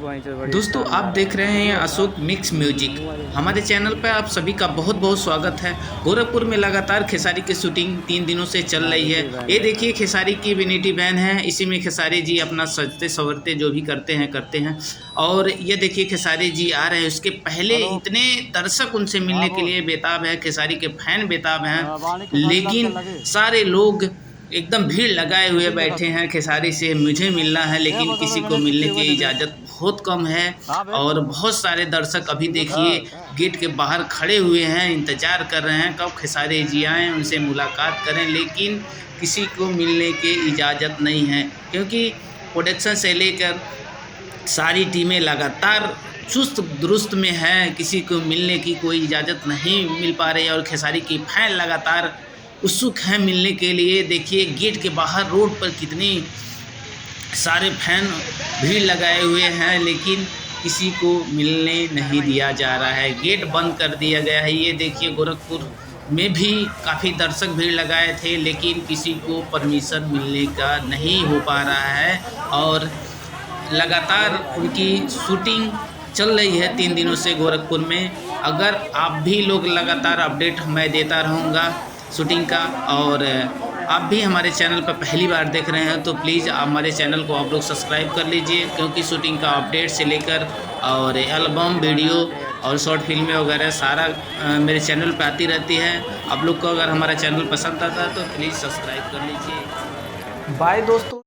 दोस्तों आप देख रहे हैं अशोक मिक्स म्यूजिक। हमारे चैनल पर आप सभी का बहुत बहुत स्वागत है। गोरखपुर में लगातार खेसारी की शूटिंग 3 दिनों से चल रही है। ये देखिए खेसारी की विनिटी वैन है, इसी में खेसारी जी अपना सजते संवरते जो भी करते हैं। और ये देखिए खेसारी जी आ रहे हैं। उसके पहले इतने दर्शक उनसे मिलने के लिए बेताब है, खेसारी के फैन बेताब हैं, लेकिन सारे लोग एकदम भीड़ लगाए हुए बैठे हैं। खेसारी से मुझे मिलना है, लेकिन किसी को मिलने की इजाज़त बहुत कम है। और बहुत सारे दर्शक अभी देखिए गेट के बाहर खड़े हुए हैं, इंतज़ार कर रहे हैं कब खेसारी जी आएँ, उनसे मुलाकात करें, लेकिन किसी को मिलने की इजाज़त नहीं है, क्योंकि प्रोडक्शन से लेकर सारी टीमें लगातार चुस्त दुरुस्त में हैं। किसी को मिलने की कोई इजाज़त नहीं मिल पा रही है और खेसारी की फैन लगातार उत्सुक हैं मिलने के लिए। देखिए गेट के बाहर रोड पर कितनी सारे फैन भीड़ लगाए हुए हैं, लेकिन किसी को मिलने नहीं दिया जा रहा है। गेट बंद कर दिया गया है। ये देखिए गोरखपुर में भी काफ़ी दर्शक भीड़ लगाए थे, लेकिन किसी को परमिशन मिलने का नहीं हो पा रहा है। और लगातार उनकी शूटिंग चल रही है 3 दिनों से गोरखपुर में। अगर आप भी लोग लगातार अपडेट मैं देता रहूँगा शूटिंग का, और आप भी हमारे चैनल पर पहली बार देख रहे हैं तो प्लीज़ हमारे चैनल को आप लोग सब्सक्राइब कर लीजिए, क्योंकि शूटिंग का अपडेट से लेकर और एल्बम वीडियो और शॉर्ट फिल्में वगैरह सारा मेरे चैनल पर आती रहती है। आप लोग को अगर हमारा चैनल पसंद आता है तो प्लीज़ सब्सक्राइब कर लीजिए। बाय दोस्तों।